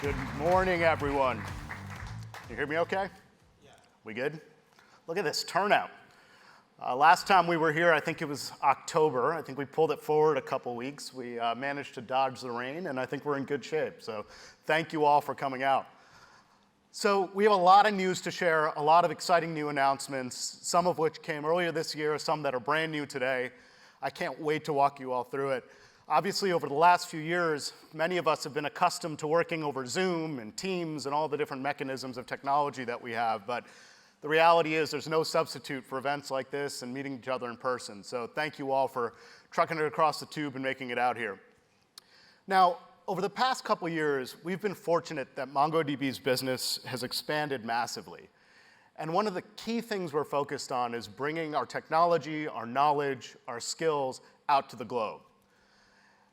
Good morning, everyone. You hear me okay? Yeah. We good? Look at this turnout. Last time we were here, I think it was October. I think we pulled it forward a couple weeks. We managed to dodge the rain, and I think we're in good shape. So thank you all for coming out. So we have a lot of news to share, a lot of exciting new announcements, some of which came earlier this year, some that are brand new today. I can't wait to walk you all through it. Obviously, over the last few years, many of us have been accustomed to working over Zoom and Teams and all the different mechanisms of technology that we have, but the reality is there's no substitute for events like this and meeting each other in person. So thank you all for trucking it across the tube and making it out here. Now, over the past couple years, we've been fortunate that MongoDB's business has expanded massively. And one of the key things we're focused on is bringing our technology, our knowledge, our skills out to the globe.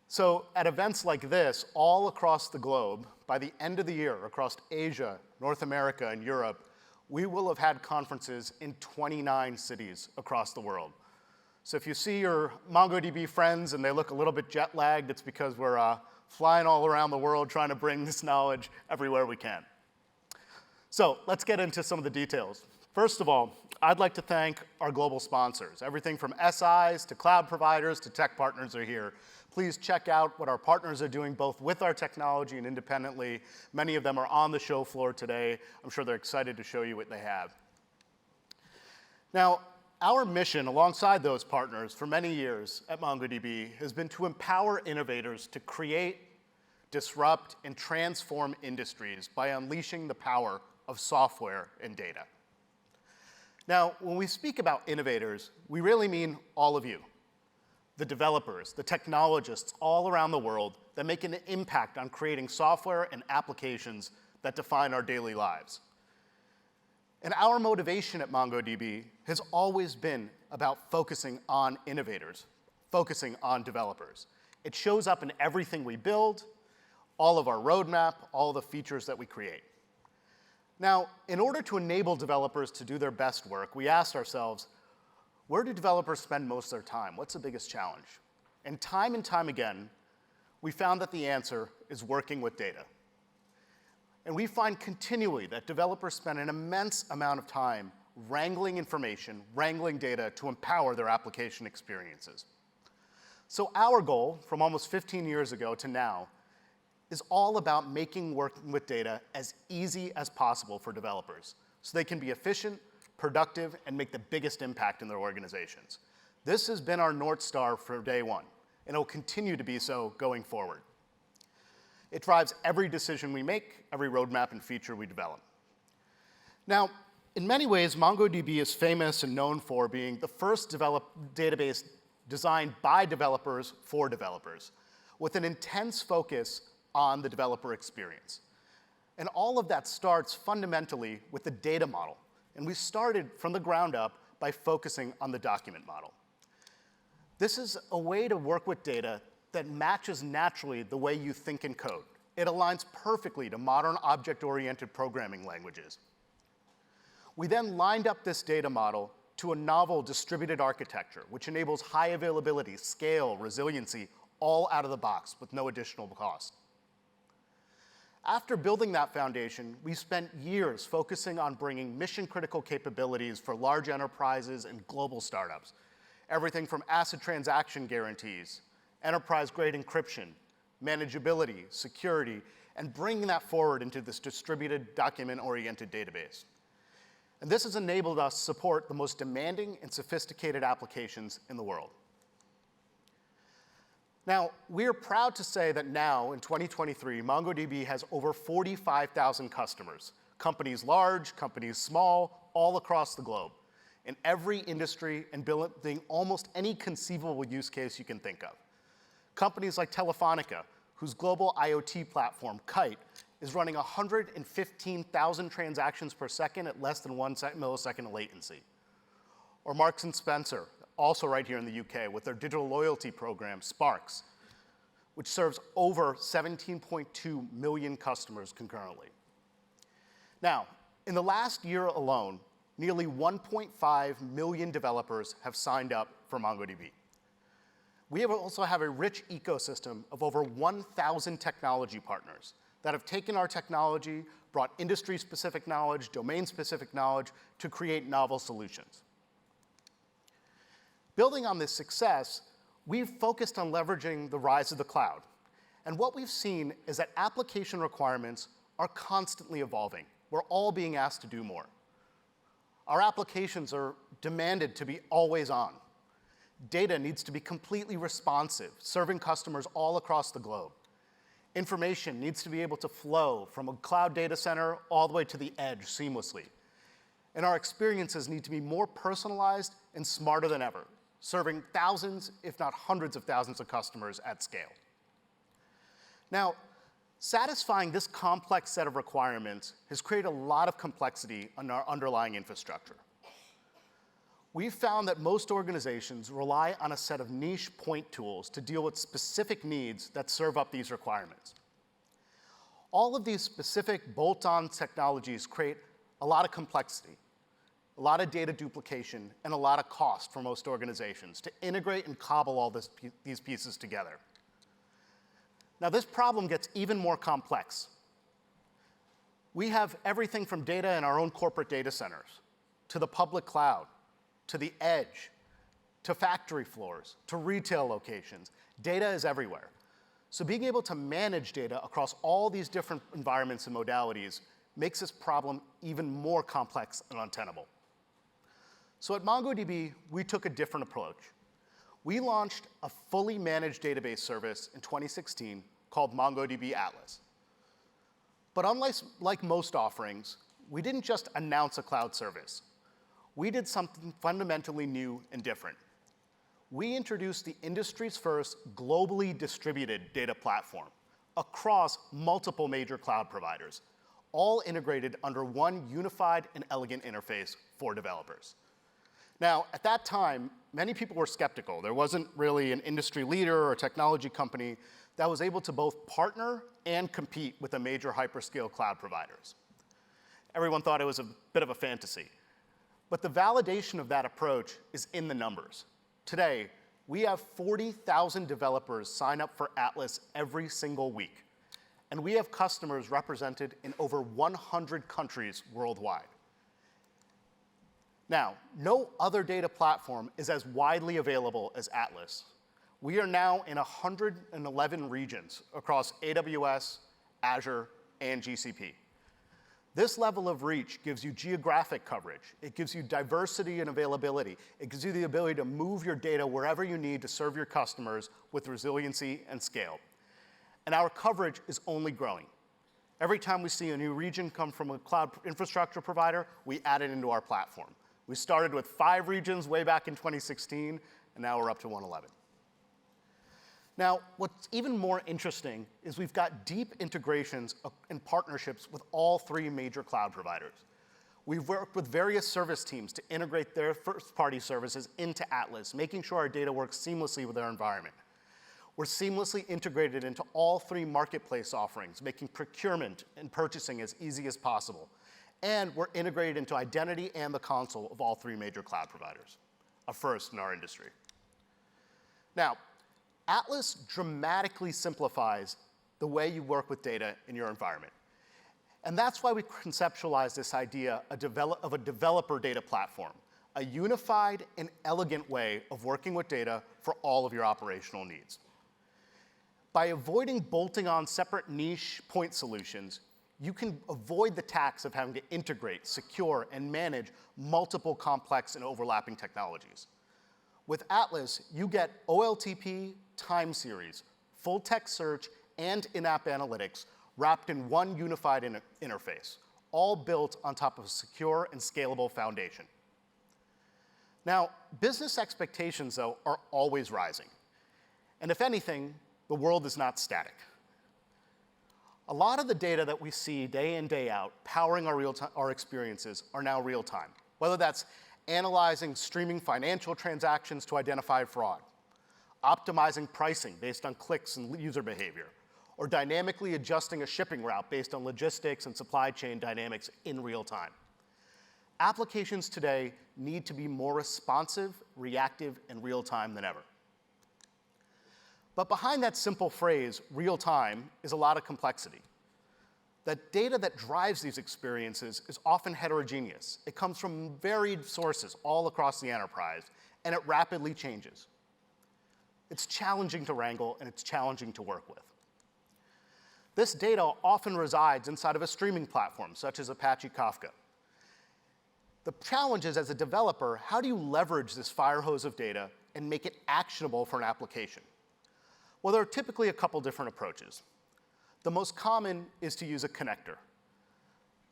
So at events like this, all across the globe, by the end of the year, across Asia, North America, and Europe, we will have had conferences in 29 cities across the world. So if you see your MongoDB friends and they look a little bit jet-lagged, it's because we're flying all around the world trying to bring this knowledge everywhere we can. So let's get into some of the details. First of all, I'd like to thank our global sponsors. Everything from SIs to cloud providers to tech partners are here. Please check out what our partners are doing both with our technology and independently. Many of them are on the show floor today. I'm sure they're excited to show you what they have. Now, our mission alongside those partners for many years at MongoDB has been to empower innovators to create, disrupt, and transform industries by unleashing the power of software and data. Now, when we speak about innovators, we really mean all of you, the developers, the technologists all around the world that make an impact on creating software and applications that define our daily lives. And our motivation at MongoDB has always been about focusing on innovators, focusing on developers. It shows up in everything we build, all of our roadmap, all the features that we create. Now, in order to enable developers to do their best work, we asked ourselves, where do developers spend most of their time? What's the biggest challenge? And time again, we found that the answer is working with data. And we find continually that developers spend an immense amount of time wrangling information, wrangling data to empower their application experiences. So our goal from almost 15 years ago to now is all about making working with data as easy as possible for developers so they can be efficient, productive, and make the biggest impact in their organizations. This has been our North Star for day one, and it will continue to be so going forward. It drives every decision we make, every roadmap and feature we develop. Now, in many ways, MongoDB is famous and known for being the first database designed by developers for developers, with an intense focus on the developer experience. And all of that starts fundamentally with the data model. And we started from the ground up by focusing on the document model. This is a way to work with data that matches naturally the way you think and code. It aligns perfectly to modern object-oriented programming languages. We then lined up this data model to a novel distributed architecture, which enables high availability, scale, resiliency, all out of the box with no additional cost. After building that foundation, we spent years focusing on bringing mission-critical capabilities for large enterprises and global startups. Everything from ACID transaction guarantees, enterprise-grade encryption, manageability, security, and bringing that forward into this distributed document-oriented database. And this has enabled us to support the most demanding and sophisticated applications in the world. Now, we are proud to say that now, in 2023, MongoDB has over 45,000 customers, companies large, companies small, all across the globe, in every industry and building almost any conceivable use case you can think of. Companies like Telefonica, whose global IoT platform, Kite, is running 115,000 transactions per second at less than 1 millisecond latency. Or Marks & Spencer, also right here in the UK, with their digital loyalty program, Sparks, which serves over 17.2 million customers concurrently. Now, in the last year alone, nearly 1.5 million developers have signed up for MongoDB. We also have a rich ecosystem of over 1,000 technology partners that have taken our technology, brought industry-specific knowledge, domain-specific knowledge to create novel solutions. Building on this success, we've focused on leveraging the rise of the cloud. And what we've seen is that application requirements are constantly evolving. We're all being asked to do more. Our applications are demanded to be always on. Data needs to be completely responsive, serving customers all across the globe. Information needs to be able to flow from a cloud data center all the way to the edge seamlessly. And our experiences need to be more personalized and smarter than ever, serving thousands, if not hundreds of thousands of customers at scale. Now, satisfying this complex set of requirements has created a lot of complexity in our underlying infrastructure. We've found that most organizations rely on a set of niche point tools to deal with specific needs that serve up these requirements. All of these specific bolt-on technologies create a lot of complexity, a lot of data duplication, and a lot of cost for most organizations to integrate and cobble all these pieces together. Now, this problem gets even more complex. We have everything from data in our own corporate data centers, to the public cloud, to the edge, to factory floors, to retail locations. Data is everywhere. So being able to manage data across all these different environments and modalities makes this problem even more complex and untenable. So at MongoDB, we took a different approach. We launched a fully managed database service in 2016 called MongoDB Atlas. But unlike most offerings, we didn't just announce a cloud service. We did something fundamentally new and different. We introduced the industry's first globally distributed data platform across multiple major cloud providers, all integrated under one unified and elegant interface for developers. Now, at that time, many people were skeptical. There wasn't really an industry leader or technology company that was able to both partner and compete with the major hyperscale cloud providers. Everyone thought it was a bit of a fantasy. But the validation of that approach is in the numbers. Today, we have 40,000 developers sign up for Atlas every single week. And we have customers represented in over 100 countries worldwide. Now, no other data platform is as widely available as Atlas. We are now in 111 regions across AWS, Azure, and GCP. This level of reach gives you geographic coverage. It gives you diversity and availability. It gives you the ability to move your data wherever you need to serve your customers with resiliency and scale. And our coverage is only growing. Every time we see a new region come from a cloud infrastructure provider, we add it into our platform. We started with 5 regions way back in 2016, and now we're up to 111. Now, what's even more interesting is we've got deep integrations and partnerships with all 3 major cloud providers. We've worked with various service teams to integrate their first-party services into Atlas, making sure our data works seamlessly with our environment. We're seamlessly integrated into all 3 marketplace offerings, making procurement and purchasing as easy as possible. And we're integrated into identity and the console of all 3 major cloud providers, a first in our industry. Now, Atlas dramatically simplifies the way you work with data in your environment. And that's why we conceptualized this idea of a developer data platform, a unified and elegant way of working with data for all of your operational needs. By avoiding bolting on separate niche point solutions, you can avoid the tax of having to integrate, secure, and manage multiple complex and overlapping technologies. With Atlas, you get OLTP, time series, full text search, and in-app analytics wrapped in one unified interface, all built on top of a secure and scalable foundation. Now, business expectations, though, are always rising. And if anything, the world is not static. A lot of the data that we see day in, day out, powering our experiences are now real time, whether that's analyzing streaming financial transactions to identify fraud, optimizing pricing based on clicks and user behavior, or dynamically adjusting a shipping route based on logistics and supply chain dynamics in real time. Applications today need to be more responsive, reactive, and real time than ever. But behind that simple phrase, real time, is a lot of complexity. that data that drives these experiences is often heterogeneous. It comes from varied sources all across the enterprise, and it rapidly changes. It's challenging to wrangle, and it's challenging to work with. This data often resides inside of a streaming platform, such as Apache Kafka. The challenge is, as a developer, how do you leverage this fire hose of data and make it actionable for an application? Well, there are typically a couple different approaches. The most common is to use a connector.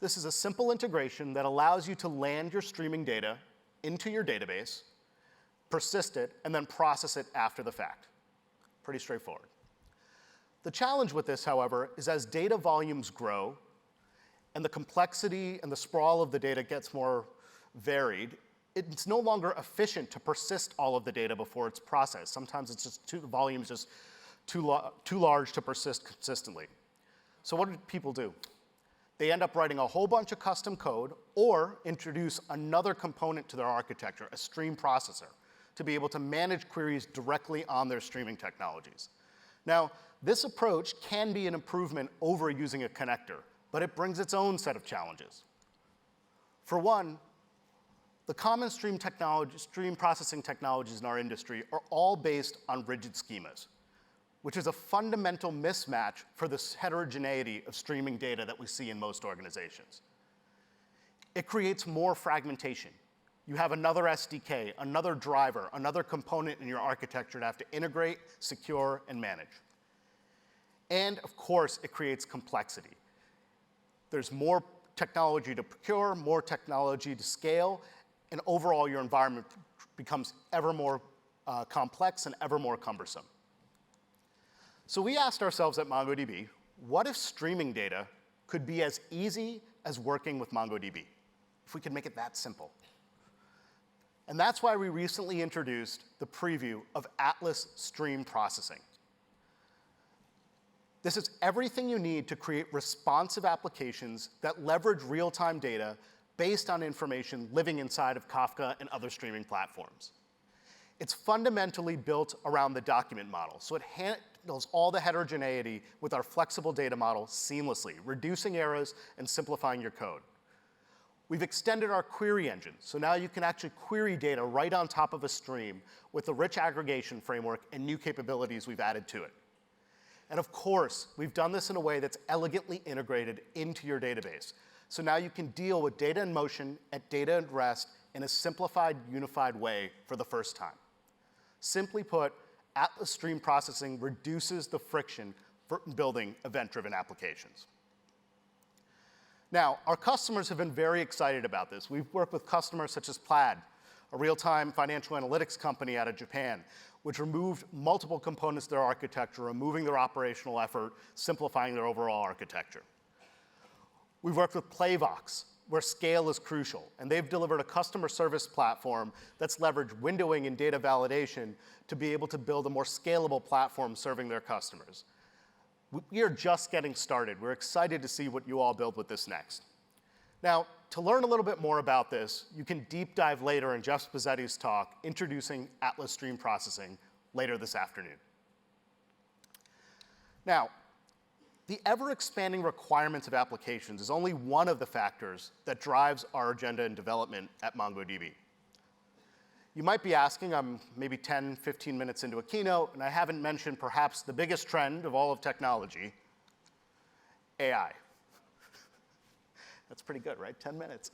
This is a simple integration that allows you to land your streaming data into your database, persist it, and then process it after the fact. Pretty straightforward. The challenge with this, however, is as data volumes grow and the complexity and the sprawl of the data gets more varied, it's no longer efficient to persist all of the data before it's processed. Sometimes it's just the volume is just too large to persist consistently. So what do people do? They end up writing a whole bunch of custom code or introduce another component to their architecture, a stream processor, to be able to manage queries directly on their streaming technologies. Now, this approach can be an improvement over using a connector, but it brings its own set of challenges. For one, the common stream processing technologies in our industry are all based on rigid schemas, which is a fundamental mismatch for this heterogeneity of streaming data that we see in most organizations. It creates more fragmentation. You have another SDK, another driver, another component in your architecture to have to integrate, secure, and manage. And of course, it creates complexity. There's more technology to procure, more technology to scale, and overall your environment becomes ever more complex and ever more cumbersome. So we asked ourselves at MongoDB, what if streaming data could be as easy as working with MongoDB? If we could make it that simple. And that's why we recently introduced the preview of Atlas Stream Processing. This is everything you need to create responsive applications that leverage real-time data based on information living inside of Kafka and other streaming platforms. It's fundamentally built around the document model, so it handles all the heterogeneity with our flexible data model seamlessly, reducing errors and simplifying your code. We've extended our query engine, so now you can actually query data right on top of a stream with a rich aggregation framework and new capabilities we've added to it. And of course, we've done this in a way that's elegantly integrated into your database. So now you can deal with data in motion at data at rest in a simplified, unified way for the first time. Simply put, Atlas Stream Processing reduces the friction for building event-driven applications. Now, our customers have been very excited about this. We've worked with customers such as Plaid, a real-time financial analytics company out of Japan, which removed multiple components of their architecture, removing their operational effort, simplifying their overall architecture. We've worked with Playvox, where scale is crucial, and they've delivered a customer service platform that's leveraged windowing and data validation to be able to build a more scalable platform serving their customers. We are just getting started. We're excited to see what you all build with this next. Now, to learn a little bit more about this, you can deep dive later in Jeff Spazzetti's talk introducing Atlas Stream Processing later this afternoon. Now, the ever-expanding requirements of applications is only one of the factors that drives our agenda in development at MongoDB. You might be asking, I'm maybe 10, 15 minutes into a keynote, and I haven't mentioned perhaps the biggest trend of all of technology, AI. That's pretty good, right? 10 minutes.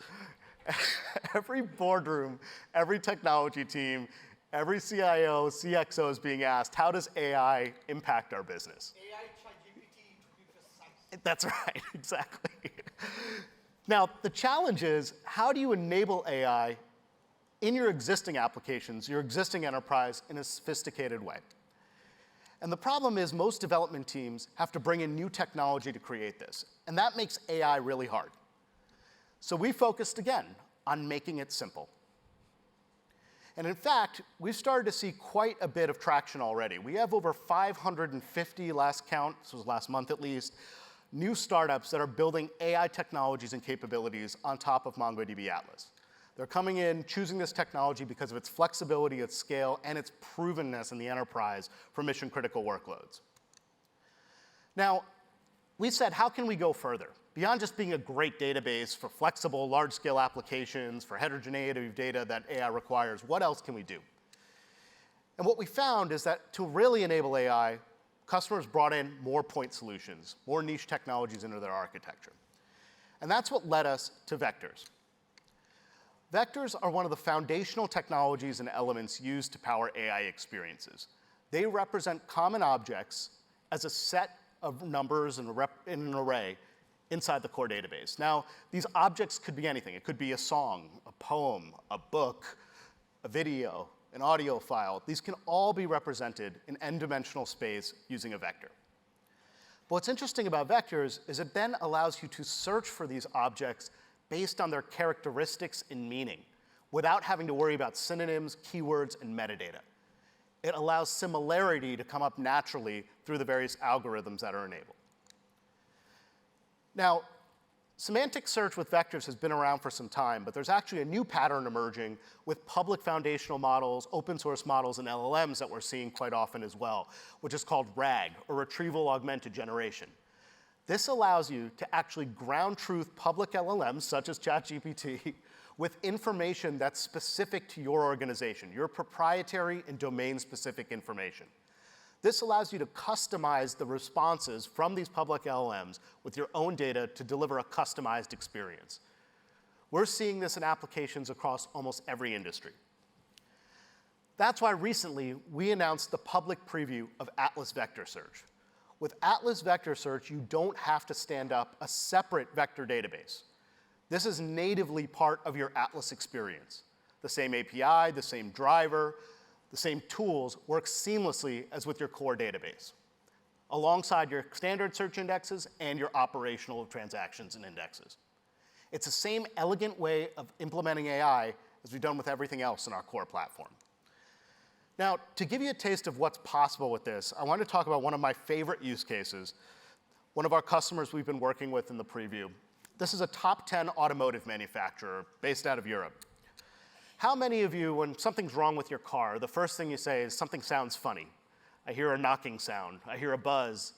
Every boardroom, every technology team, every CIO, CXO is being asked, how does AI impact our business? AI ChatGPT, to be precise. That's right, exactly. Now, the challenge is, how do you enable AI in your existing applications, your existing enterprise, in a sophisticated way? And the problem is most development teams have to bring in new technology to create this, and that makes AI really hard. So we focused again on making it simple. And in fact, we've started to see quite a bit of traction already. We have over 550 last count, this was last month at least, new startups that are building AI technologies and capabilities on top of MongoDB Atlas. They're coming in, choosing this technology because of its flexibility, its scale, and its provenness in the enterprise for mission-critical workloads. Now, we said, how can we go further? beyond just being a great database for flexible, large-scale applications, for heterogeneity of data that AI requires, what else can we do? And what we found is that to really enable AI, customers brought in more point solutions, more niche technologies into their architecture. And that's what led us to vectors. Vectors are one of the foundational technologies and elements used to power AI experiences. They represent common objects as a set of numbers in an array inside the core database. Now, these objects could be anything. It could be a song, a poem, a book, a video, an audio file. These can all be represented in n-dimensional space using a vector. But what's interesting about vectors is it then allows you to search for these objects based on their characteristics and meaning without having to worry about synonyms, keywords, and metadata. It allows similarity to come up naturally through the various algorithms that are enabled. Now, semantic search with vectors has been around for some time, but there's actually a new pattern emerging with public foundational models, open source models, and LLMs that we're seeing quite often as well, which is called RAG, or Retrieval Augmented Generation. This allows you to actually ground truth public LLMs, such as ChatGPT, with information that's specific to your organization, your proprietary and domain-specific information. This allows you to customize the responses from these public LLMs with your own data to deliver a customized experience. We're seeing this in applications across almost every industry. That's why recently we announced the public preview of Atlas Vector Search. With Atlas Vector Search, you don't have to stand up a separate vector database. This is natively part of your Atlas experience. The same API, the same driver, the same tools work seamlessly as with your core database, alongside your standard search indexes and your operational transactions and indexes. It's the same elegant way of implementing AI as we've done with everything else in our core platform. Now, to give you a taste of what's possible with this, I want to talk about one of my favorite use cases, one of our customers we've been working with in the preview. This is a top 10 automotive manufacturer based out of Europe. How many of you, when something's wrong with your car, the first thing you say is, something sounds funny? I hear a knocking sound. I hear a buzz.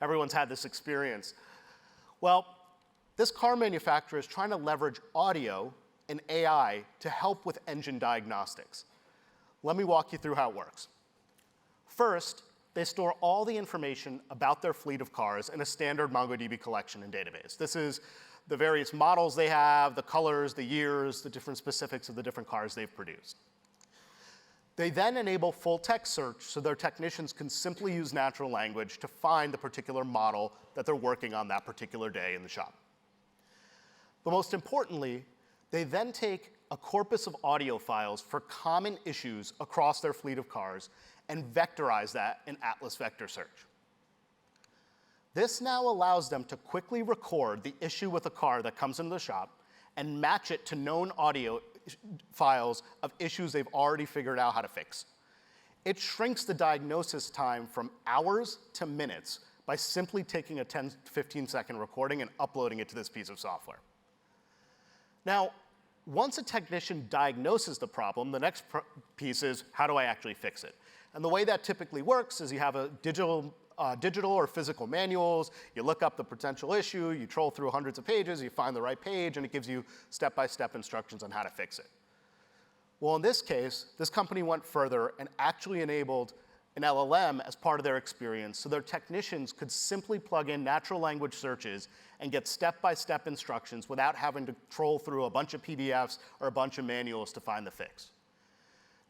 Everyone's had this experience. Well, this car manufacturer is trying to leverage audio and AI to help with engine diagnostics. Let me walk you through how it works. First, they store all the information about their fleet of cars in a standard MongoDB collection and database. This is the various models they have, the colors, the years, the different specifics of the different cars they've produced. They then enable full text search so their technicians can simply use natural language to find the particular model that they're working on that particular day in the shop. But most importantly, they then take a corpus of audio files for common issues across their fleet of cars and vectorize that in Atlas Vector Search. This now allows them to quickly record the issue with a car that comes into the shop and match it to known audio files of issues they've already figured out how to fix. It shrinks the diagnosis time from hours to minutes by simply taking a 10 to 15 second recording and uploading it to this piece of software. Now, once a technician diagnoses the problem, the next piece is, how do I actually fix it? And the way that typically works is you have a digital or physical manuals, you look up the potential issue, you troll through hundreds of pages, you find the right page, and it gives you step-by-step instructions on how to fix it. Well, in this case, this company went further and actually enabled an LLM as part of their experience so their technicians could simply plug in natural language searches and get step-by-step instructions without having to troll through a bunch of PDFs or a bunch of manuals to find the fix.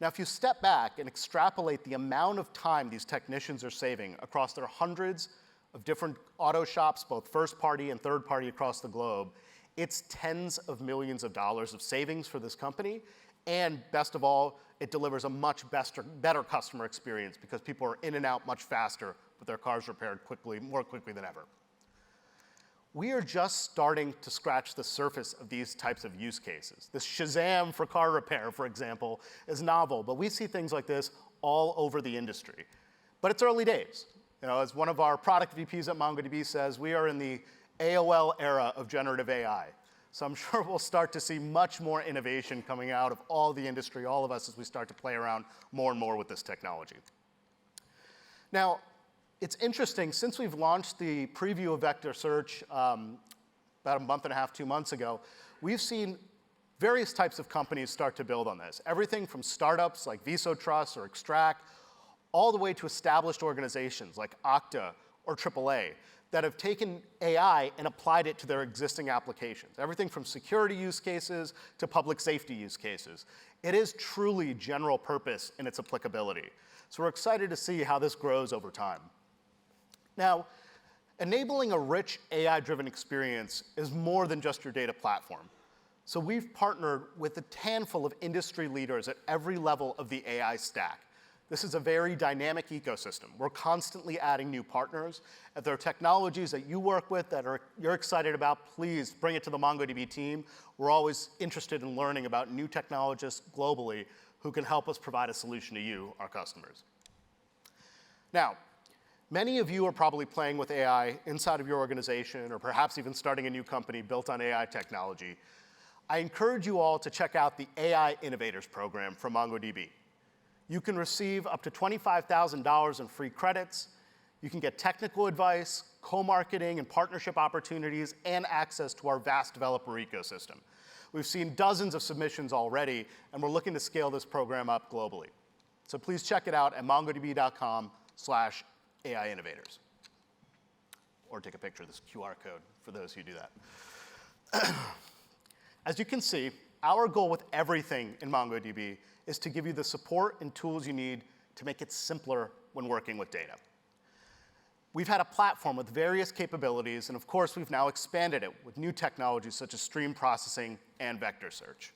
Now, if you step back and extrapolate the amount of time these technicians are saving across their hundreds of different auto shops, both first-party and third-party across the globe, it's tens of millions of dollars of savings for this company. And best of all, it delivers a much better customer experience because people are in and out much faster with their cars repaired more quickly than ever. We are just starting to scratch the surface of these types of use cases. This Shazam for car repair, for example, is novel, but we see things like this all over the industry. But it's early days. You know, as one of our product VPs at MongoDB says, we are in the AOL era of generative AI. So I'm sure we'll start to see much more innovation coming out of all the industry, all of us, as we start to play around more and more with this technology. Now, it's interesting, since we've launched the preview of vector search about a month and a half, 2 months ago, we've seen various types of companies start to build on this. Everything from startups like Viso Trust or Extract, all the way to established organizations like Okta or AAA that have taken AI and applied it to their existing applications. Everything from security use cases to public safety use cases. It is truly general purpose in its applicability. So we're excited to see how this grows over time. Now, enabling a rich AI-driven experience is more than just your data platform. So we've partnered with a handful of industry leaders at every level of the AI stack. This is a very dynamic ecosystem. We're constantly adding new partners. If there are technologies that you work with that you're excited about, please bring it to the MongoDB team. We're always interested in learning about new technologists globally who can help us provide a solution to you, our customers. Now, many of you are probably playing with AI inside of your organization or perhaps even starting a new company built on AI technology. I encourage you all to check out the AI Innovators Program from MongoDB. You can receive up to $25,000 in free credits. You can get technical advice, co-marketing and partnership opportunities, and access to our vast developer ecosystem. We've seen dozens of submissions already, and we're looking to scale this program up globally. So please check it out at MongoDB.com/AI Innovators. Or take a picture of this QR code for those who do that. As you can see, our goal with everything in MongoDB is to give you the support and tools you need to make it simpler when working with data. We've had a platform with various capabilities, and of course, we've now expanded it with new technologies such as stream processing and vector search.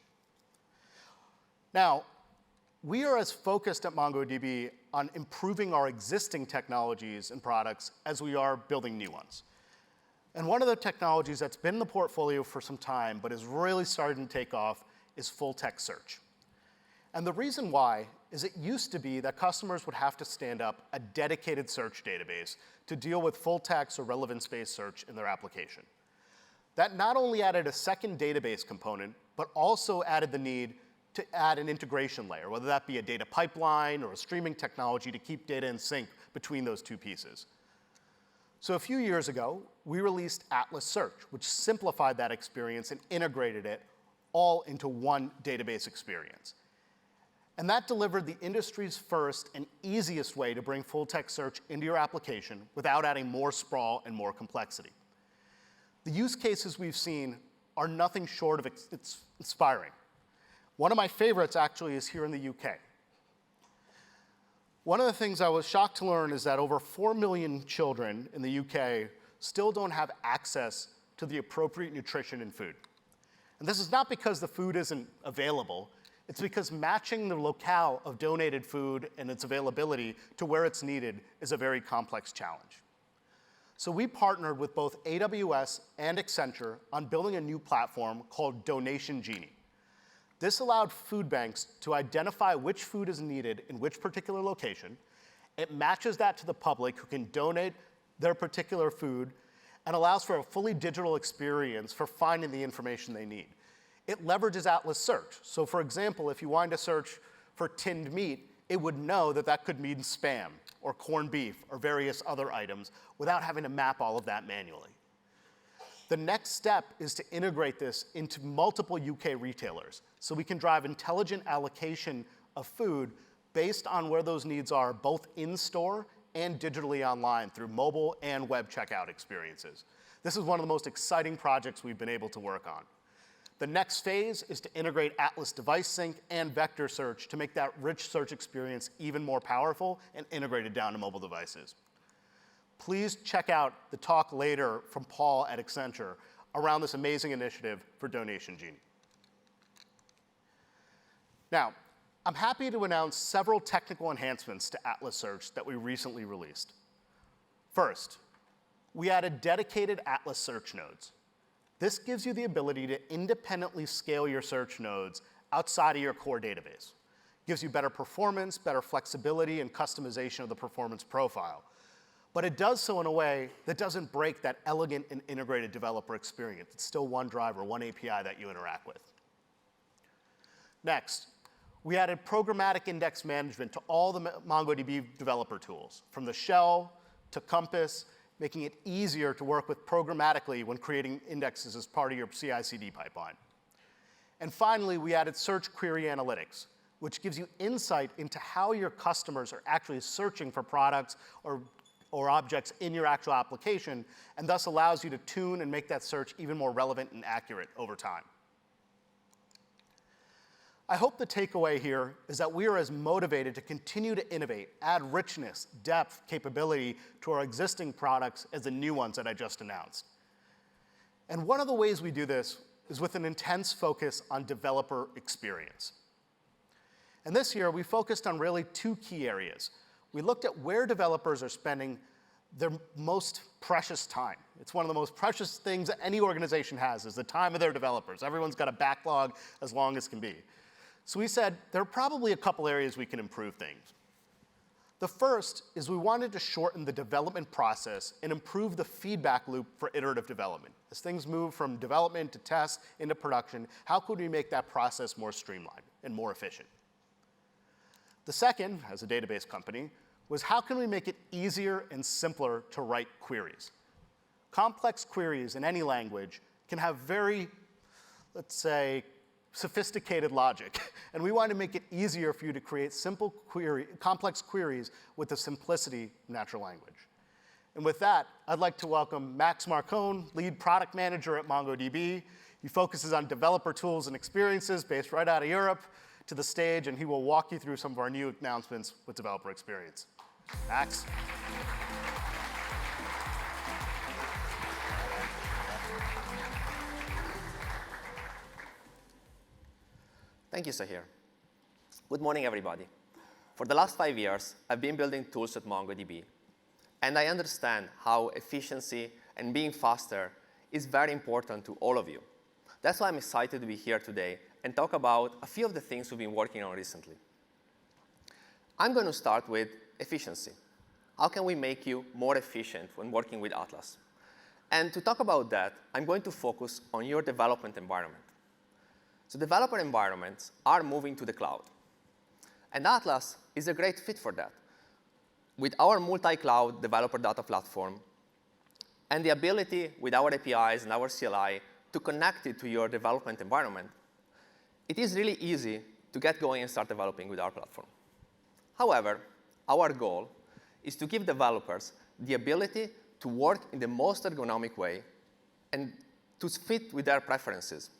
Now, we are as focused at MongoDB on improving our existing technologies and products as we are building new ones. And one of the technologies that's been in the portfolio for some time but is really starting to take off is full-text search. And the reason why is it used to be that customers would have to stand up a dedicated search database to deal with full-text or relevance-based search in their application. That not only added a second database component, but also added the need to add an integration layer, whether that be a data pipeline or a streaming technology to keep data in sync between those two pieces. So a few years ago, we released Atlas Search, which simplified that experience and integrated it all into one database experience. And that delivered the industry's first and easiest way to bring full-text search into your application without adding more sprawl and more complexity. The use cases we've seen are nothing short of inspiring. One of my favorites actually is here in the UK. One of the things I was shocked to learn is that over 4 million children in the UK still don't have access to the appropriate nutrition in food. And this is not because the food isn't available, it's because matching the locale of donated food and its availability to where it's needed is a very complex challenge. So we partnered with both AWS and Accenture on building a new platform called Donation Genie. This allowed food banks to identify which food is needed in which particular location. It matches that to the public who can donate their particular food and allows for a fully digital experience for finding the information they need. It leverages Atlas Search. So for example, if you wanted to search for tinned meat, it would know that that could mean spam or corned beef or various other items without having to map all of that manually. The next step is to integrate this into multiple UK retailers so we can drive intelligent allocation of food based on where those needs are, both in-store and digitally online through mobile and web checkout experiences. This is one of the most exciting projects we've been able to work on. The next phase is to integrate Atlas Device Sync and vector search to make that rich search experience even more powerful and integrated down to mobile devices. Please check out the talk later from Paul at Accenture around this amazing initiative for Donation Genie. Now, I'm happy to announce several technical enhancements to Atlas Search that we recently released. First, we added dedicated Atlas Search nodes. This gives you the ability to independently scale your search nodes outside of your core database. It gives you better performance, better flexibility, and customization of the performance profile. But it does so in a way that doesn't break that elegant and integrated developer experience. It's still one driver, one API that you interact with. Next, we added programmatic index management to all the MongoDB developer tools, from the shell to Compass making it easier to work with programmatically when creating indexes as part of your CI/CD pipeline. And finally, we added search query analytics, which gives you insight into how your customers are actually searching for products or objects in your actual application, and thus allows you to tune and make that search even more relevant and accurate over time. I hope the takeaway here is that we are as motivated to continue to innovate, add richness, depth, capability to our existing products as the new ones that I just announced. And one of the ways we do this is with an intense focus on developer experience. And this year, we focused on really two key areas. We looked at where developers are spending their most precious time. It's one of the most precious things that any organization has, is the time of their developers. Everyone's got a backlog as long as can be. So we said there are probably a couple areas we can improve things. The first is we wanted to shorten the development process and improve the feedback loop for iterative development. As things move from development to test into production, how could we make that process more streamlined and more efficient? The second, as a database company, was how can we make it easier and simpler to write queries? Complex queries in any language can have very, let's say, sophisticated logic, and we want to make it easier for you to create complex queries with the simplicity of natural language. And with that, I'd like to welcome Max Marcone, lead product manager at MongoDB. He focuses on developer tools and experiences based right out of Europe, to the stage, and he will walk you through some of our new announcements with developer experience. Max. Thank you, Sahir. Good morning, everybody. For the last 5 years, I've been building tools at MongoDB, and I understand how efficiency and being faster is very important to all of you. That's why I'm excited to be here today and talk about a few of the things we've been working on recently. I'm going to start with efficiency. How can we make you more efficient when working with Atlas? And to talk about that, I'm going to focus on your development environment. So developer environments are moving to the cloud. And Atlas is a great fit for that. With our multi-cloud developer data platform and the ability with our APIs and our CLI to connect it to your development environment, it is really easy to get going and start developing with our platform. However, our goal is to give developers the ability to work in the most ergonomic way and to fit with their preferences.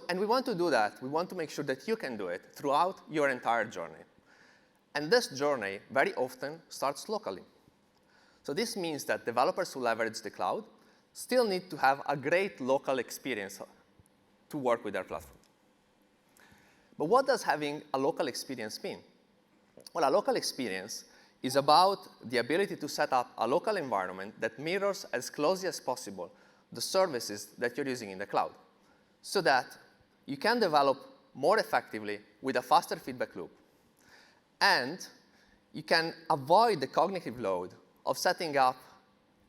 And we want to do that. We want to make sure that you can do it throughout your entire journey. And this journey very often starts locally. So this means that developers who leverage the cloud still need to have a great local experience to work with their platform. But what does having a local experience mean? Well, a local experience is about the ability to set up a local environment that mirrors as closely as possible the services that you're using in the cloud, so that you can develop more effectively with a faster feedback loop. And you can avoid the cognitive load of setting up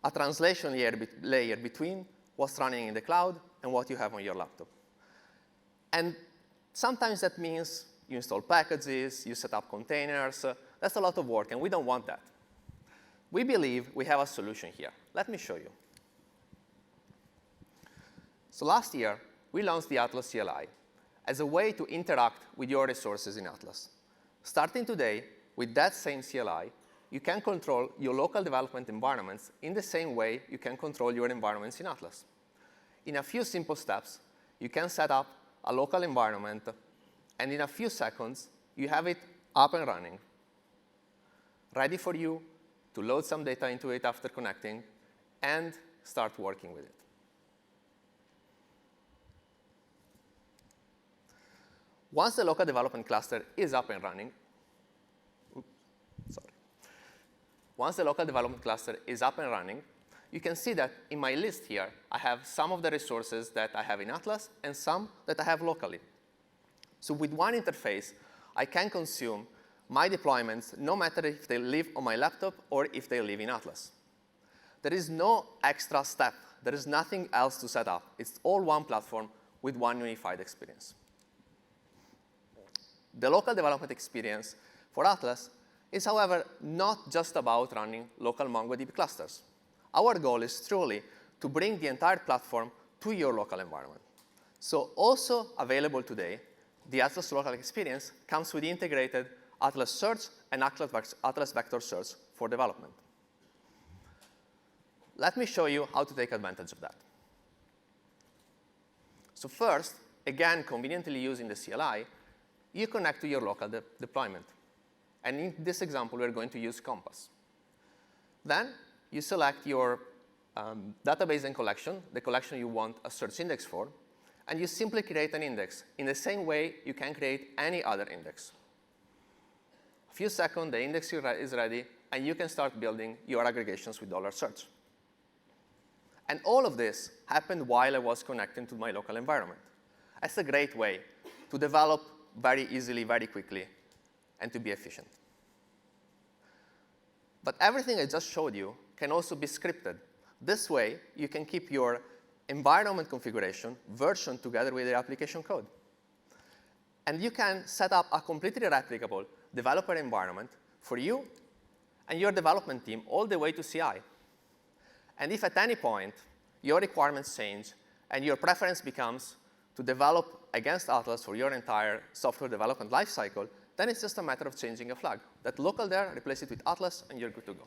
a translation layer between what's running in the cloud and what you have on your laptop. And sometimes that means you install packages, you set up containers. That's a lot of work, and we don't want that. We believe we have a solution here. Let me show you. So last year, we launched the Atlas CLI as a way to interact with your resources in Atlas. Starting today, with that same CLI, you can control your local development environments in the same way you can control your environments in Atlas. In a few simple steps, you can set up a local environment, and in a few seconds, you have it up and running, ready for you to load some data into it after connecting and start working with it. Once the local development cluster is up and running, Once the local development cluster is up and running, you can see that in my list here, I have some of the resources that I have in Atlas and some that I have locally. So with one interface, I can consume my deployments no matter if they live on my laptop or if they live in Atlas. There is no extra step. There is nothing else to set up. It's all one platform with one unified experience. The local development experience for Atlas is, however, not just about running local MongoDB clusters. Our goal is truly to bring the entire platform to your local environment. So also available today, the Atlas local experience comes with integrated Atlas search and Atlas vector search for development. Let me show you how to take advantage of that. So first, again, conveniently using the CLI, you connect to your local deployment. And in this example, we're going to use Compass. Then you select your database and collection, the collection you want a search index for, and you simply create an index in the same way you can create any other index. A few seconds, the index is ready, and you can start building your aggregations with $search. And all of this happened while I was connecting to my local environment. That's a great way to develop very easily, very quickly, and to be efficient. But everything I just showed you can also be scripted. This way, you can keep your environment configuration versioned together with your application code. And you can set up a completely replicable developer environment for you and your development team all the way to CI. And if at any point your requirements change and your preference becomes to develop against Atlas for your entire software development lifecycle, then it's just a matter of changing a flag. That local there, replace it with Atlas, and you're good to go.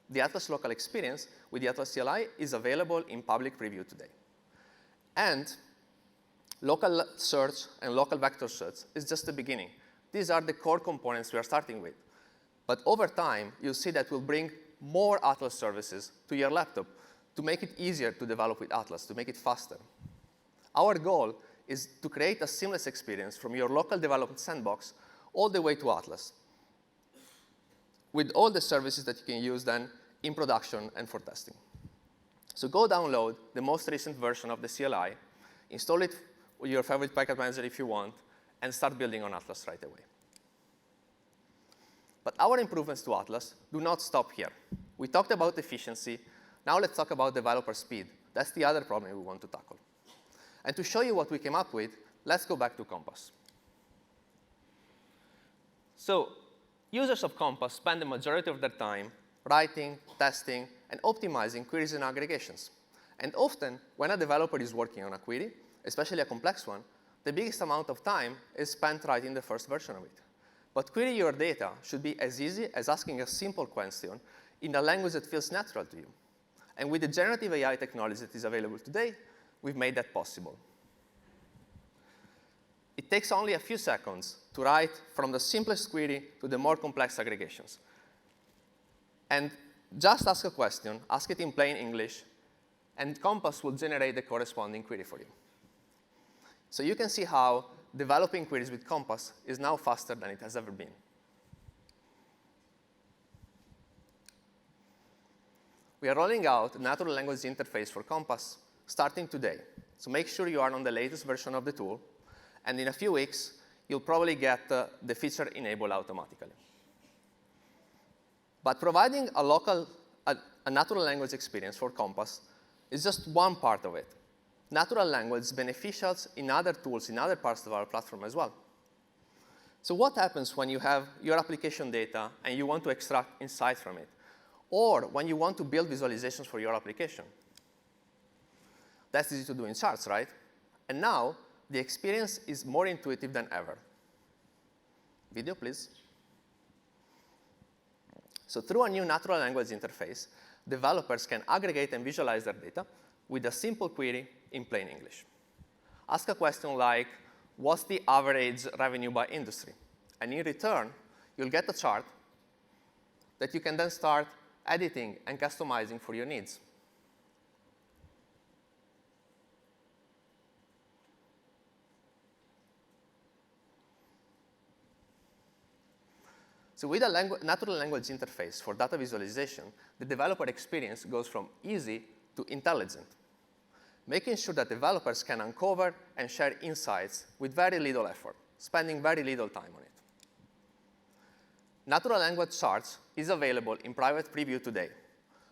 The Atlas local experience with the Atlas CLI is available in public preview today. And local search and local vector search is just the beginning. These are the core components we are starting with. But over time, you'll see that we'll bring more Atlas services to your laptop to make it easier to develop with Atlas, to make it faster. Our goal is to create a seamless experience from your local development sandbox all the way to Atlas, with all the services that you can use then in production and for testing. So go download the most recent version of the CLI, install it with your favorite package manager if you want, and start building on Atlas right away. But our improvements to Atlas do not stop here. We talked about efficiency. Now let's talk about developer speed. That's the other problem we want to tackle. And to show you what we came up with, let's go back to Compass. So users of Compass spend the majority of their time writing, testing, and optimizing queries and aggregations. And often, when a developer is working on a query, especially a complex one, the biggest amount of time is spent writing the first version of it. But querying your data should be as easy as asking a simple question in a language that feels natural to you. And with the generative AI technology that is available today, we've made that possible. It takes only a few seconds to write from the simplest query to the more complex aggregations. And just ask a question, ask it in plain English, and Compass will generate the corresponding query for you. So you can see how developing queries with Compass is now faster than it has ever been. We are rolling out a natural language interface for Compass starting today. So make sure you are on the latest version of the tool. And in a few weeks, you'll probably get the feature enabled automatically. But providing a natural language experience for Compass is just one part of it. Natural language is beneficial in other tools, in other parts of our platform as well. So what happens when you have your application data and you want to extract insights from it? Or when you want to build visualizations for your application? That's easy to do in charts, right? And now, the experience is more intuitive than ever. Video, please. So through a new natural language interface, developers can aggregate and visualize their data with a simple query in plain English. Ask a question like, what's the average revenue by industry? And in return, you'll get a chart that you can then start editing and customizing for your needs. So with a natural language interface for data visualization, the developer experience goes from easy to intelligent, making sure that developers can uncover and share insights with very little effort, spending very little time on it. Natural language charts is available in private preview today.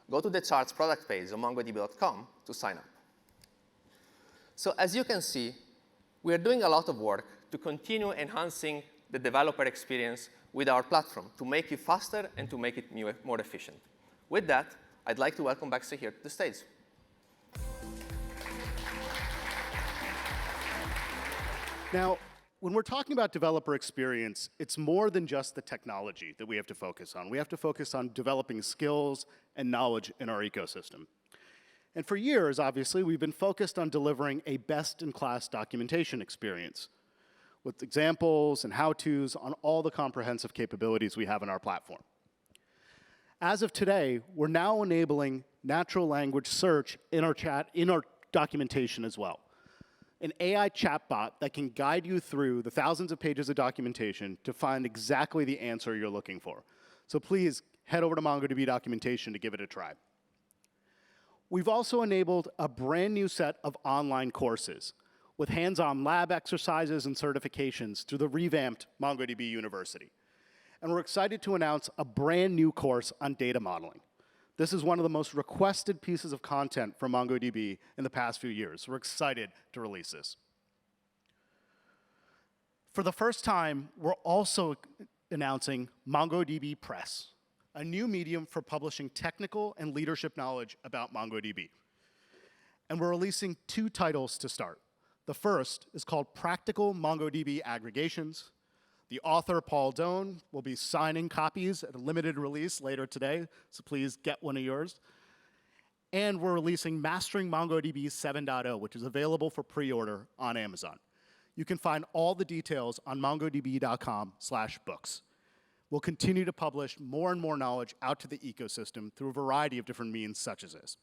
Go to the charts product page on MongoDB.com to sign up. So as you can see, we are doing a lot of work to continue enhancing the developer experience with our platform to make it faster and to make it more efficient. With that, I'd like to welcome back Sahir to the stage. Now, when we're talking about developer experience, it's more than just the technology that we have to focus on. We have to focus on developing skills and knowledge in our ecosystem. And for years, obviously, we've been focused on delivering a best-in-class documentation experience with examples and how-tos on all the comprehensive capabilities we have in our platform. As of today, we're now enabling natural language search in our documentation as well. An AI chatbot that can guide you through the thousands of pages of documentation to find exactly the answer you're looking for. So please head over to MongoDB documentation to give it a try. We've also enabled a brand new set of online courses with hands-on lab exercises and certifications through the revamped MongoDB University. And we're excited to announce a brand new course on data modeling. This is one of the most requested pieces of content from MongoDB in the past few years. We're excited to release this. For the first time, we're also announcing MongoDB Press, a new medium for publishing technical and leadership knowledge about MongoDB. And we're releasing 2 titles to start. The first is called Practical MongoDB Aggregations. The author, Paul Doan, will be signing copies at a limited release later today, so please get one of yours. And we're releasing Mastering MongoDB 7.0, which is available for pre-order on Amazon. You can find all the details on MongoDB.com/books. We'll continue to publish more and more knowledge out to the ecosystem through a variety of different means such as this.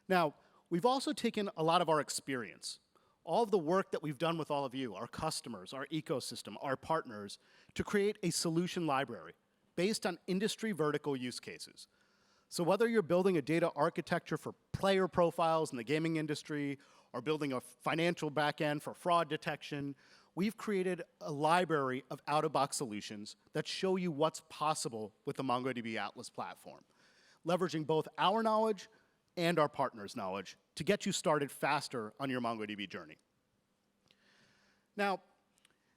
Now, we've also taken a lot of our experience, all of the work that we've done with all of you, our customers, our ecosystem, our partners, to create a solution library based on industry vertical use cases. So whether you're building a data architecture for player profiles in the gaming industry, or building a financial backend for fraud detection, we've created a library of out-of-box solutions that show you what's possible with the MongoDB Atlas platform, leveraging both our knowledge and our partners' knowledge to get you started faster on your MongoDB journey. Now,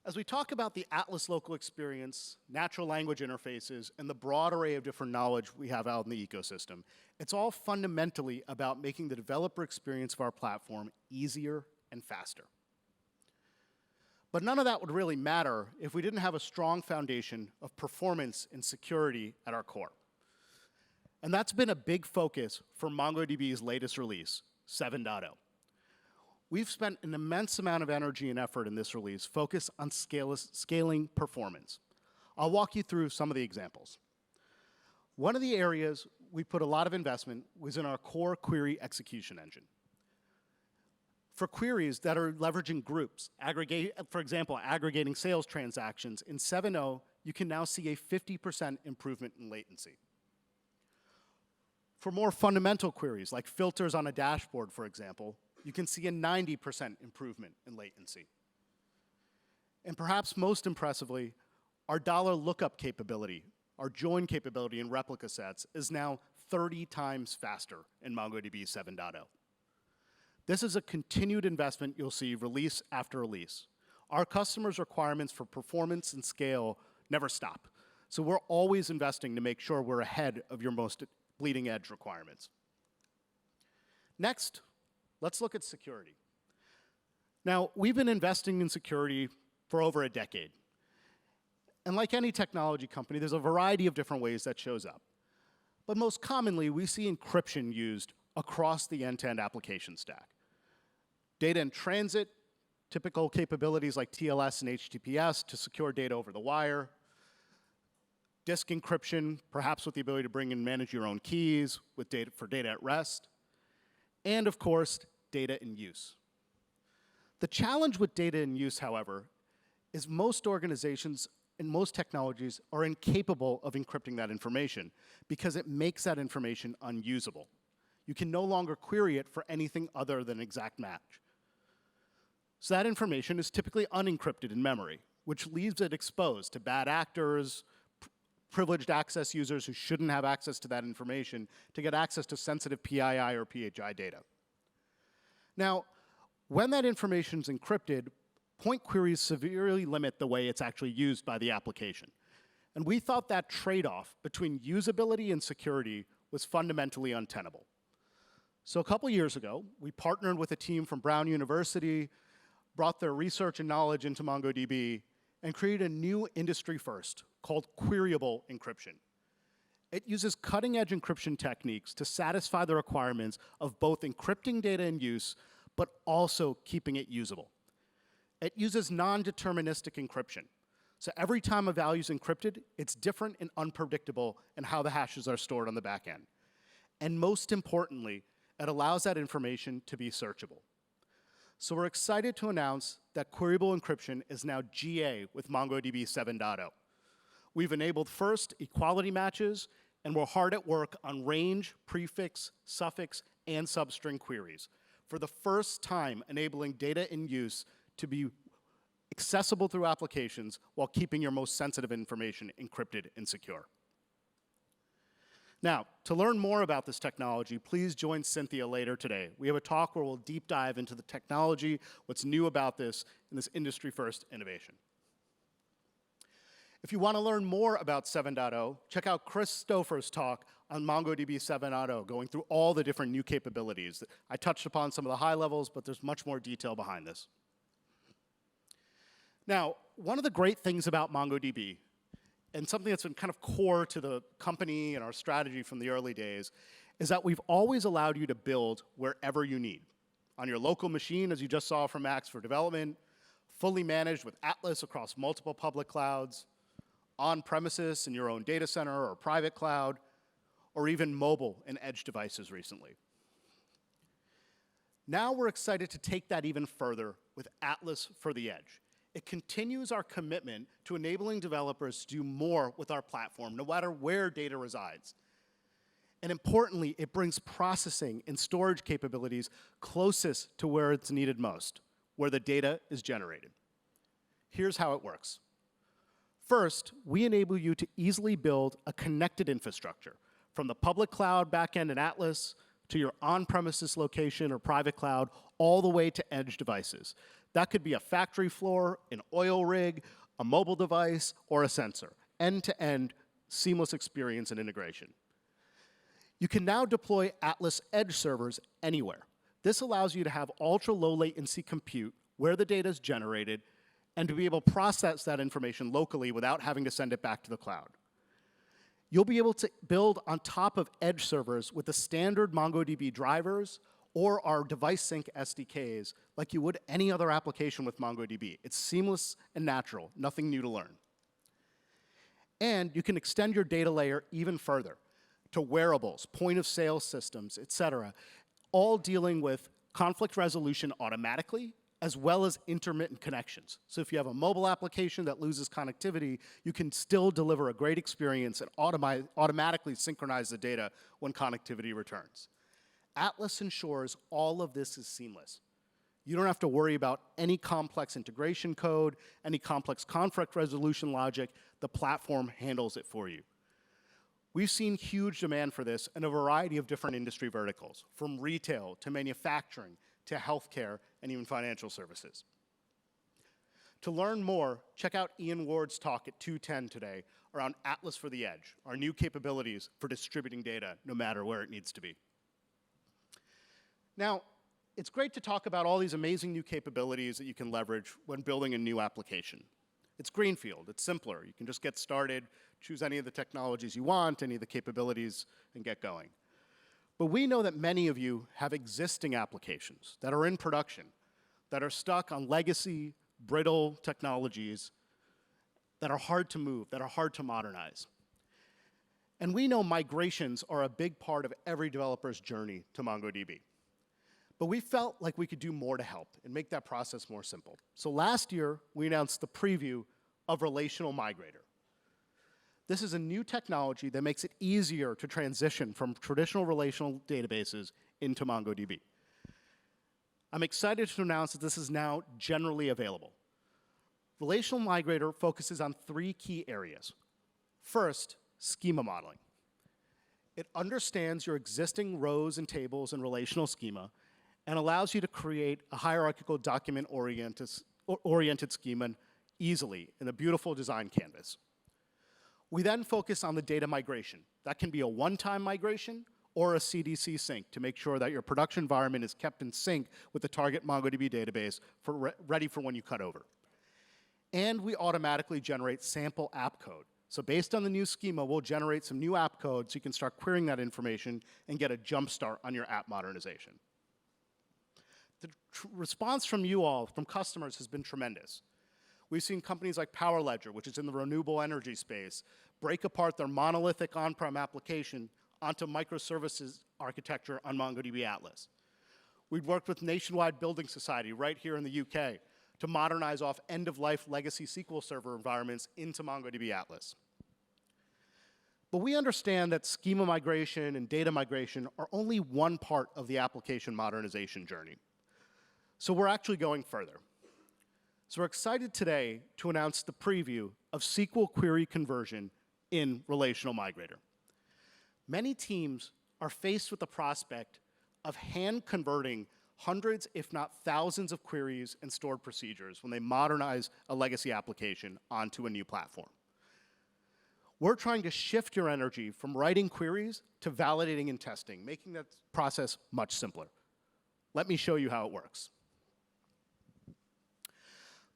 as we talk about the Atlas local experience, natural language interfaces, and the broad array of different knowledge we have out in the ecosystem, it's all fundamentally about making the developer experience of our platform easier and faster. But none of that would really matter if we didn't have a strong foundation of performance and security at our core. And that's been a big focus for MongoDB's latest release, 7.0. We've spent an immense amount of energy and effort in this release focused on scaling performance. I'll walk you through some of the examples. One of the areas we put a lot of investment was in our core query execution engine. For queries that are leveraging groups, for example, aggregating sales transactions, in 7.0, you can now see a 50% improvement in latency. For more fundamental queries, like filters on a dashboard, for example, you can see a 90% improvement in latency. And perhaps most impressively, our $lookup capability, our join capability in replica sets, is now 30 times faster in MongoDB 7.0. This is a continued investment you'll see release after release. Our customers' requirements for performance and scale never stop. So we're always investing to make sure we're ahead of your most bleeding edge requirements. Next, let's look at security. Now, we've been investing in security for over a decade. And like any technology company, there's a variety of different ways that shows up. But most commonly, we see encryption used across the end-to-end application stack. Data in transit, typical capabilities like TLS and HTTPS to secure data over the wire. Disk encryption, perhaps with the ability to bring and manage your own keys with data for data at rest. And of course, data in use. The challenge with data in use, however, is most organizations and most technologies are incapable of encrypting that information because it makes that information unusable. You can no longer query it for anything other than exact match. So that information is typically unencrypted in memory, which leaves it exposed to bad actors, privileged access users who shouldn't have access to that information to get access to sensitive PII or PHI data. Now, when that information is encrypted, point queries severely limit the way it's actually used by the application. And we thought that trade-off between usability and security was fundamentally untenable. So a couple years ago, we partnered with a team from Brown University, brought their research and knowledge into MongoDB, and created a new industry first called queryable encryption. It uses cutting-edge encryption techniques to satisfy the requirements of both encrypting data in use, but also keeping it usable. It uses non-deterministic encryption. So every time a value is encrypted, it's different and unpredictable in how the hashes are stored on the back end. And most importantly, it allows that information to be searchable. So we're excited to announce that queryable encryption is now GA with MongoDB 7.0. We've enabled first equality matches, and we're hard at work on range, prefix, suffix, and substring queries. For the first time, enabling data in use to be accessible through applications while keeping your most sensitive information encrypted and secure. Now, to learn more about this technology, please join Cynthia later today. We have a talk where we'll deep dive into the technology, what's new about this, and this industry-first innovation. If you want to learn more about 7.0, check out Chris Stouffer's talk on MongoDB 7.0, going through all the different new capabilities. I touched upon some of the high levels, but there's much more detail behind this. Now, one of the great things about MongoDB, and something that's been kind of core to the company and our strategy from the early days, is that we've always allowed you to build wherever you need. On your local machine, as you just saw from Max for development, fully managed with Atlas across multiple public clouds, on premises in your own data center or private cloud, or even mobile and edge devices recently. Now we're excited to take that even further with Atlas for the edge. It continues our commitment to enabling developers to do more with our platform, no matter where data resides. And importantly, it brings processing and storage capabilities closest to where it's needed most, where the data is generated. Here's how it works. First, we enable you to easily build a connected infrastructure from the public cloud backend in Atlas to your on-premises location or private cloud, all the way to edge devices. That could be a factory floor, an oil rig, a mobile device, or a sensor. End-to-end, seamless experience and integration. You can now deploy Atlas edge servers anywhere. This allows you to have ultra-low latency compute where the data is generated and to be able to process that information locally without having to send it back to the cloud. You'll be able to build on top of edge servers with the standard MongoDB drivers or our device sync SDKs like you would any other application with MongoDB. It's seamless and natural, nothing new to learn. And you can extend your data layer even further to wearables, point of sale systems, et cetera, all dealing with conflict resolution automatically, as well as intermittent connections. So if you have a mobile application that loses connectivity, you can still deliver a great experience and automatically synchronize the data when connectivity returns. Atlas ensures all of this is seamless. You don't have to worry about any complex integration code, any complex conflict resolution logic. The platform handles it for you. We've seen huge demand for this in a variety of different industry verticals, from retail to manufacturing to healthcare and even financial services. To learn more, check out Ian Ward's talk at 2:10 today around Atlas for the Edge, our new capabilities for distributing data no matter where it needs to be. Now, it's great to talk about all these amazing new capabilities that you can leverage when building a new application. It's greenfield, it's simpler. You can just get started, choose any of the technologies you want, any of the capabilities, and get going. But we know that many of you have existing applications that are in production, that are stuck on legacy, brittle technologies, that are hard to move, that are hard to modernize. And we know migrations are a big part of every developer's journey to MongoDB. But we felt like we could do more to help and make that process more simple. So last year, we announced the preview of Relational Migrator. This is a new technology that makes it easier to transition from traditional relational databases into MongoDB. I'm excited to announce that this is now generally available. Relational Migrator focuses on 3 key areas. First, schema modeling. It understands your existing rows and tables and relational schema and allows you to create a hierarchical document-oriented schema easily in a beautiful design canvas. We then focus on the data migration. That can be a one-time migration or a CDC sync to make sure that your production environment is kept in sync with the target MongoDB database ready for when you cut over. And we automatically generate sample app code. So based on the new schema, we'll generate some new app code so you can start querying that information and get a jump start on your app modernization. The response from you all, from customers, has been tremendous. We've seen companies like Power Ledger, which is in the renewable energy space, break apart their monolithic on-prem application onto microservices architecture on MongoDB Atlas. We've worked with Nationwide Building Society right here in the UK to modernize off end-of-life legacy SQL Server environments into MongoDB Atlas. But we understand that schema migration and data migration are only one part of the application modernization journey. So we're actually going further. So we're excited today to announce the preview of SQL query conversion in Relational Migrator. Many teams are faced with the prospect of hand converting hundreds, if not thousands, of queries and stored procedures when they modernize a legacy application onto a new platform. We're trying to shift your energy from writing queries to validating and testing, making that process much simpler. Let me show you how it works.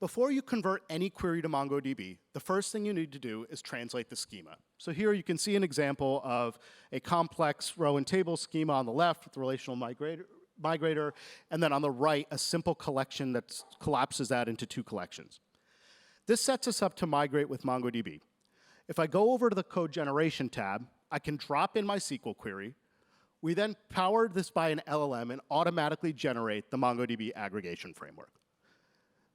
Before you convert any query to MongoDB, the first thing you need to do is translate the schema. So here you can see an example of a complex row and table schema on the left with the relational migrator, and then on the right, a simple collection that collapses that into two collections. This sets us up to migrate with MongoDB. If I go over to the Code Generation tab, I can drop in my SQL query. We then power this by an LLM and automatically generate the MongoDB aggregation framework.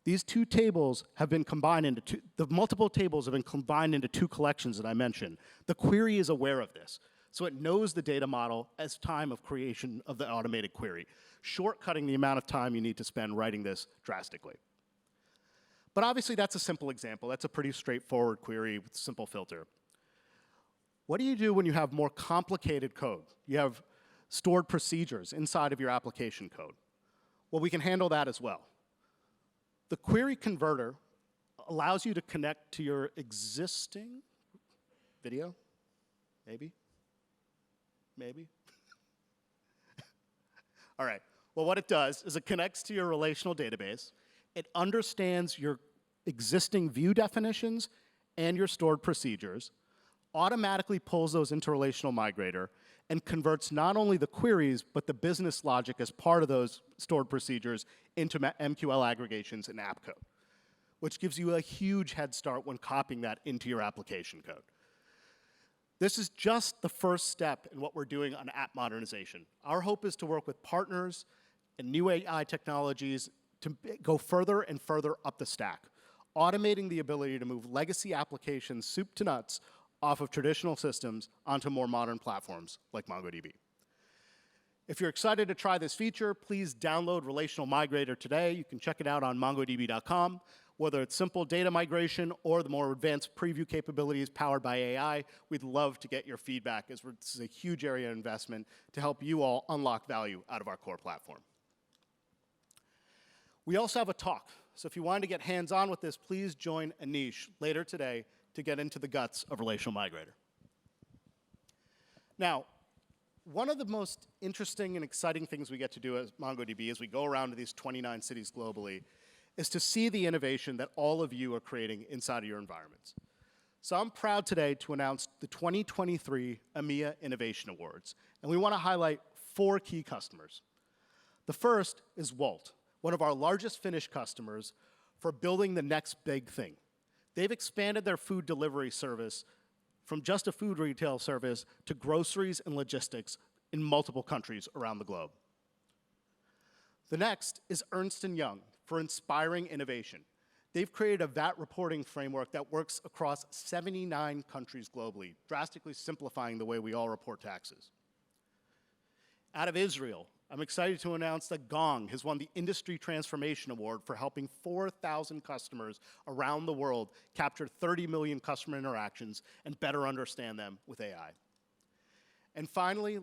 These two tables have been combined into the multiple tables have been combined into two collections that I mentioned. The query is aware of this, so it knows the data model as time of creation of the automated query, shortcutting the amount of time you need to spend writing this drastically. But obviously, that's a simple example. That's a pretty straightforward query with a simple filter. What do you do when you have more complicated code? You have stored procedures inside of your application code. Well, we can handle that as well. The query converter allows you to connect to your existing video, maybe. All right, well, what it does is it connects to your relational database. It understands your existing view definitions and your stored procedures, automatically pulls those into Relational Migrator, and converts not only the queries, but the business logic as part of those stored procedures into MQL aggregations and app code, which gives you a huge head start when copying that into your application code. This is just the first step in what we're doing on app modernization. Our hope is to work with partners and new AI technologies to go further and further up the stack, automating the ability to move legacy applications soup to nuts off of traditional systems onto more modern platforms like MongoDB. If you're excited to try this feature, please download Relational Migrator today. You can check it out on MongoDB.com. Whether it's simple data migration or the more advanced preview capabilities powered by AI, we'd love to get your feedback, as this is a huge area of investment to help you all unlock value out of our core platform. We also have a talk. So if you want to get hands-on with this, please join Anish later today to get into the guts of Relational Migrator. Now, one of the most interesting and exciting things we get to do as MongoDB as we go around to these 29 cities globally is to see the innovation that all of you are creating inside of your environments. So I'm proud today to announce the 2023 EMEA Innovation Awards, and we want to highlight 4 key customers. The first is Wolt, one of our largest Finnish customers, for building the next big thing. They've expanded their food delivery service from just a food retail service to groceries and logistics in multiple countries around the globe. The next is Ernst & Young for inspiring innovation. They've created a VAT reporting framework that works across 79 countries globally, drastically simplifying the way we all report taxes. Out of Israel, I'm excited to announce that Gong has won the Industry Transformation Award for helping 4,000 customers around the world capture 30 million customer interactions and better understand them with AI. And finally,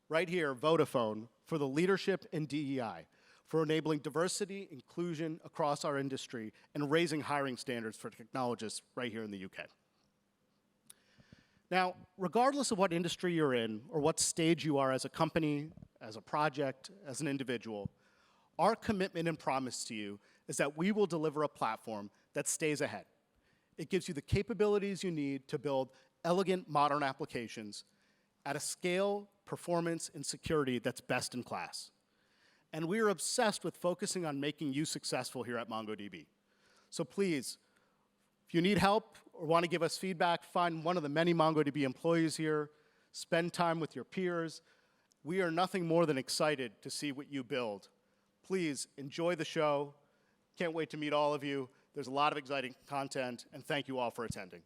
right here, Vodafone for the leadership in DEI, for enabling diversity, inclusion across our industry, and raising hiring standards for technologists right here in the UK. Now, regardless of what industry you're in or what stage you are as a company, as a project, as an individual, our commitment and promise to you is that we will deliver a platform that stays ahead. It gives you the capabilities you need to build elegant, modern applications at a scale, performance, and security that's best in class. And we are obsessed with focusing on making you successful here at MongoDB. So please, if you need help or want to give us feedback, find one of the many MongoDB employees here, spend time with your peers. We are nothing more than excited to see what you build. Please enjoy the show. Can't wait to meet all of you. There's a lot of exciting content, and thank you all for attending.